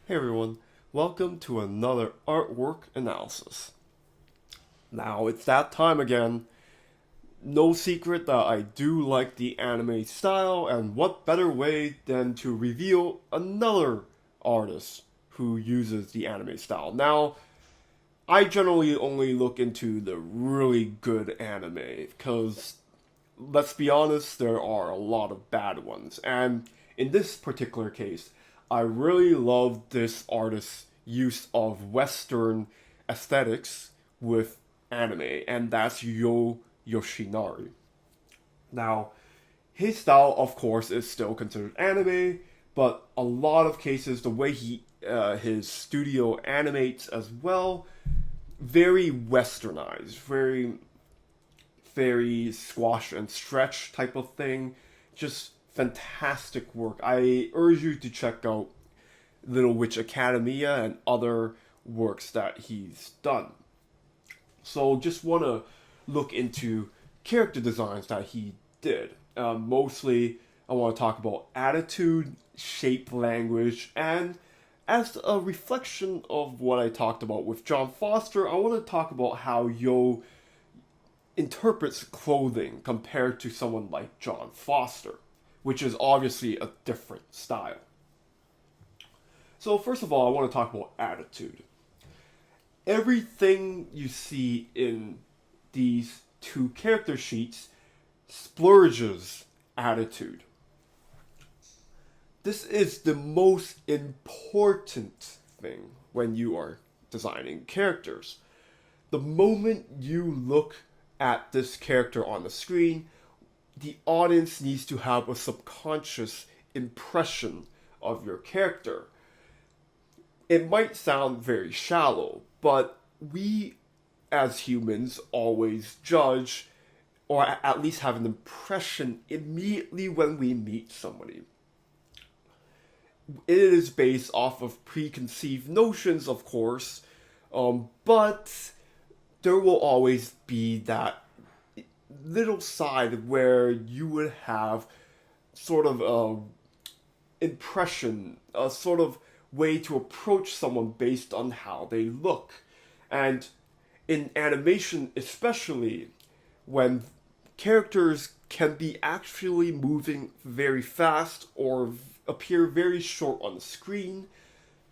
Hey everyone, welcome to another artwork analysis. Now it's that time again. No secret that I do like the anime style, and what better way than to reveal another artist who uses the anime style. Now, I generally only look into the really good anime because, let's be honest, there are a lot of bad ones. And in this particular case, I really love this artist's use of Western aesthetics with anime, and that's Yoh Yoshinari. Now, his style, of course, is still considered anime, but a lot of cases, the way his studio animates as well, very westernized, very squash and stretch type of thing. Just fantastic work. I urge you to check out Little Witch Academia and other works that he's done. So just want to look into character designs that he did. Mostly, I want to talk about attitude, shape, language, and as a reflection of what I talked about with John Foster, I want to talk about how Yo interprets clothing compared to someone like John Foster, which is obviously a different style. So, first of all, I want to talk about attitude. Everything you see in these two character sheets splurges attitude. This is the most important thing when you are designing characters. The moment you look at this character on the screen, the audience needs to have a subconscious impression of your character. It might sound very shallow, but we as humans always judge or at least have an impression immediately when we meet somebody. It is based off of preconceived notions, of course, but there will always be that little side where you would have sort of a impression, a sort of way to approach someone based on how they look. And in animation, especially when characters can be actually moving very fast or appear very short on the screen,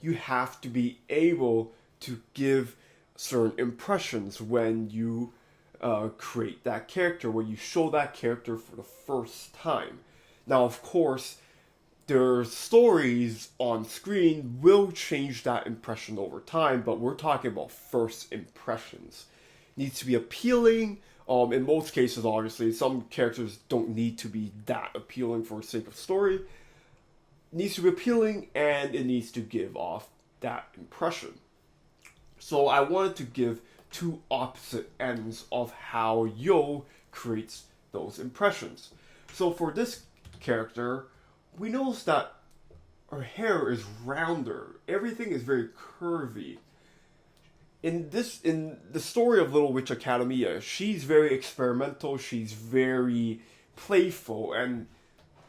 you have to be able to give certain impressions when you create that character, when you show that character for the first time. Now, of course, their stories on screen will change that impression over time, but we're talking about first impressions. It needs to be appealing. In most cases, obviously, some characters don't need to be that appealing for the sake of story. It needs to be appealing, and it needs to give off that impression. So I wanted to give two opposite ends of how Yo creates those impressions. So for this character, we notice that her hair is rounder. Everything is very curvy. In the story of Little Witch Academia, she's very experimental, she's very playful, and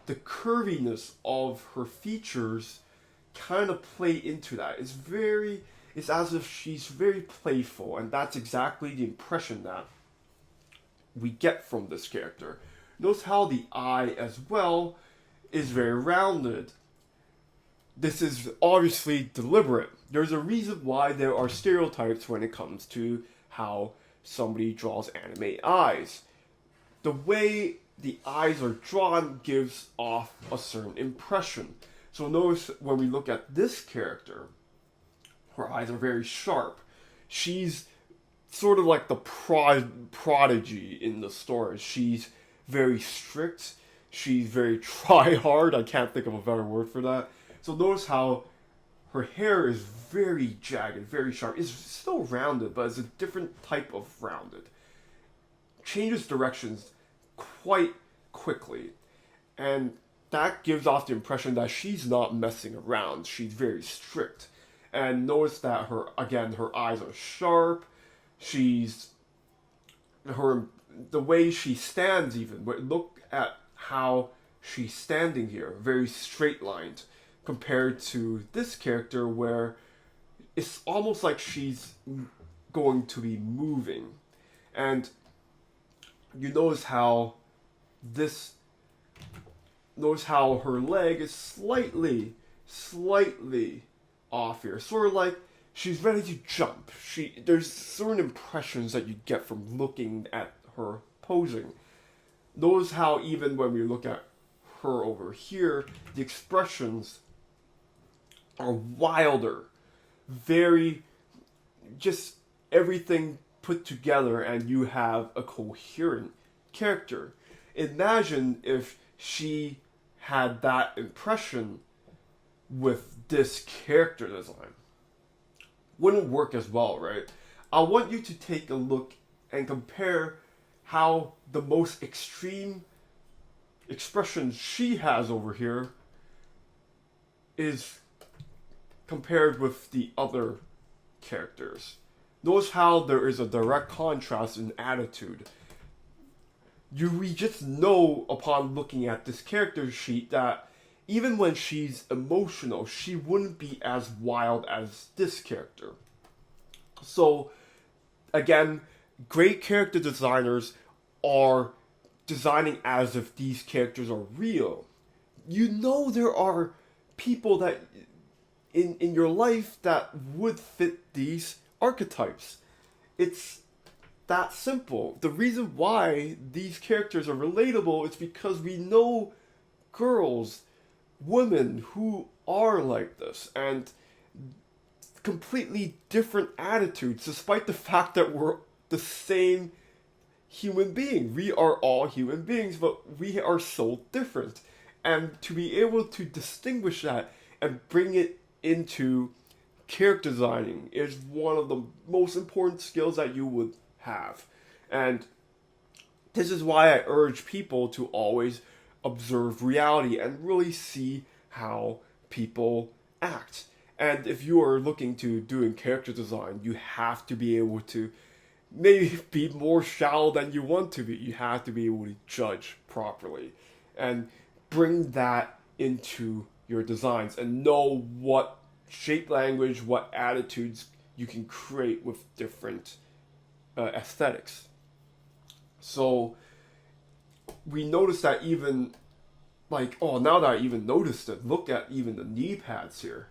the curviness of her features kind of play into that. It's as if she's very playful, and that's exactly the impression that we get from this character. Notice how the eye as well is very rounded. This is obviously deliberate. There's a reason why there are stereotypes when it comes to how somebody draws anime eyes. The way the eyes are drawn gives off a certain impression. So notice when we look at this character, her eyes are very sharp. She's sort of like the prodigy in the story. She's very strict. She's very try hard. I can't think of a better word for that. So notice how her hair is very jagged, very sharp. It's still rounded, but it's a different type of rounded. Changes directions quite quickly. And that gives off the impression that she's not messing around. She's very strict. And notice that her eyes are sharp. She's her the way she stands even. Look at how she's standing here, very straight lined, compared to this character where it's almost like she's going to be moving. And you notice how her leg is slightly off here. Sort of like she's ready to jump. There's certain impressions that you get from looking at her posing. Notice how even when we look at her over here, the expressions are wilder. Very, just everything put together, and you have a coherent character. Imagine if she had that impression with this character design. Wouldn't work as well, right? I want you to take a look and compare how the most extreme expression she has over here is compared with the other characters. Notice how there is a direct contrast in attitude. We just know upon looking at this character sheet that even when she's emotional, she wouldn't be as wild as this character. So, again, great character designers are designing as if these characters are real. You know there are people that in your life that would fit these archetypes. It's that simple. The reason why these characters are relatable is because we know girls, women who are like this, and completely different attitudes, despite the fact that we're the same human being. We are all human beings, but we are so different. And to be able to distinguish that and bring it into character designing is one of the most important skills that you would have. And this is why I urge people to always observe reality and really see how people act. And if you are looking to doing character design, you have to be able to maybe be more shallow than you want to be. You have to be able to judge properly and bring that into your designs and know what shape language, what attitudes you can create with different aesthetics. So we notice that even like, oh, now that I even noticed it, look at even the knee pads here.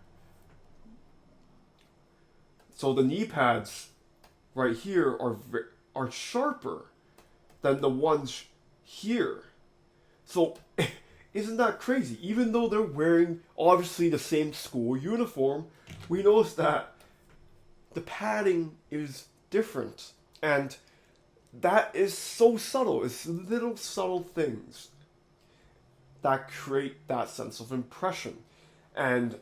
So the knee pads right here are sharper than the ones here. So isn't that crazy? Even though they're wearing obviously the same school uniform, we notice that the padding is different. And that is so subtle. It's little subtle things that create that sense of impression. And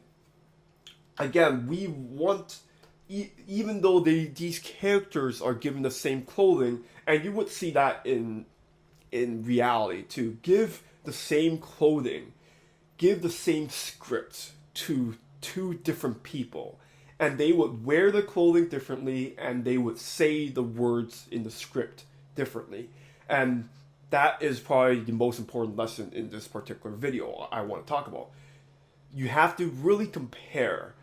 again, we want, even though these characters are given the same clothing, and you would see that in reality too, give the same clothing, give the same script to two different people, and they would wear the clothing differently, and they would say the words in the script differently. And that is probably the most important lesson in this particular video I want to talk about. You have to really compare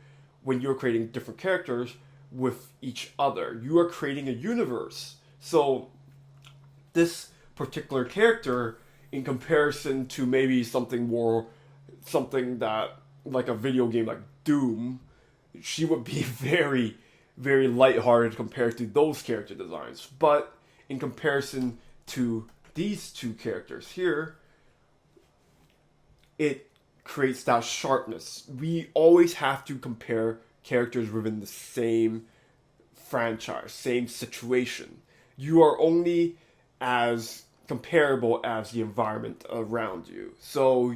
when you're creating different characters with each other. You are creating a universe. So this particular character, in comparison to maybe something that, like a video game like Doom, she would be very, very lighthearted compared to those character designs. But in comparison to these two characters here, it creates that sharpness. We always have to compare characters within the same franchise, same situation. You are only as comparable as the environment around you. So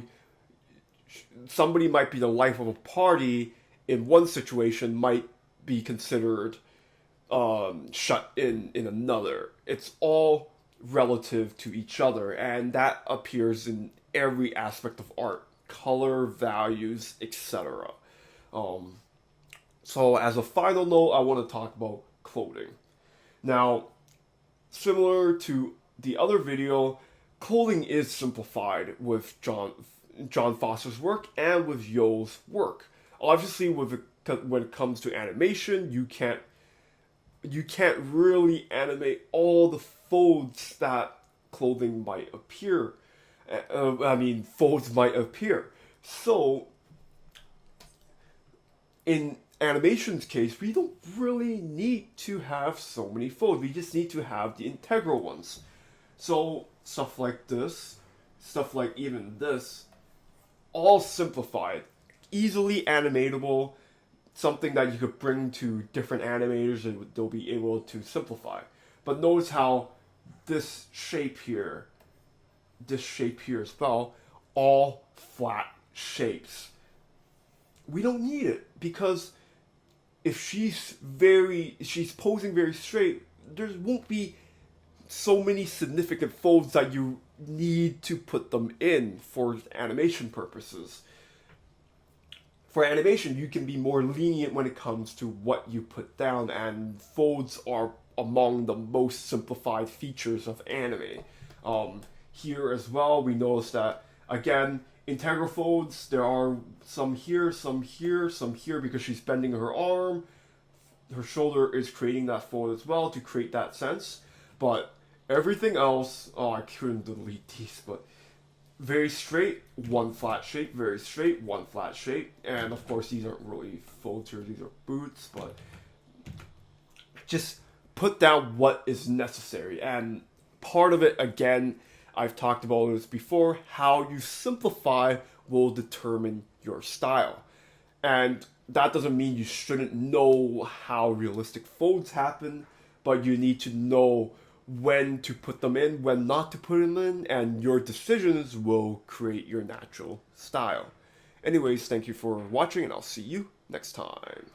somebody might be the life of a party in one situation, might be considered shut in another. It's all relative to each other, and that appears in every aspect of art: color, values, etc. So as a final note, I want to talk about clothing. Now, similar to the other video, clothing is simplified with John Foster's work and with Yoh's work. Obviously, when it comes to animation, you can't really animate all the folds that clothing might appear. Folds might appear. So, in animation's case, we don't really need to have so many folds. We just need to have the integral ones. So, stuff like this, stuff like even this, all simplified, easily animatable, something that you could bring to different animators and they'll be able to simplify. But notice how this shape here as well, all flat shapes. We don't need it because if she's posing very straight, there won't be so many significant folds that you need to put them in for animation purposes. For animation, you can be more lenient when it comes to what you put down, and folds are among the most simplified features of anime. Here as well, we notice that, again, integral folds, there are some here, some here, some here, because she's bending her arm. Her shoulder is creating that fold as well to create that sense. But everything else, I couldn't delete these, but very straight, one flat shape, very straight, one flat shape. And of course, these aren't really folds here, these are boots, but just put down what is necessary. And part of it, again, I've talked about this before, how you simplify will determine your style. And that doesn't mean you shouldn't know how realistic folds happen, but you need to know when to put them in, when not to put them in, and your decisions will create your natural style. Anyways, thank you for watching, and I'll see you next time.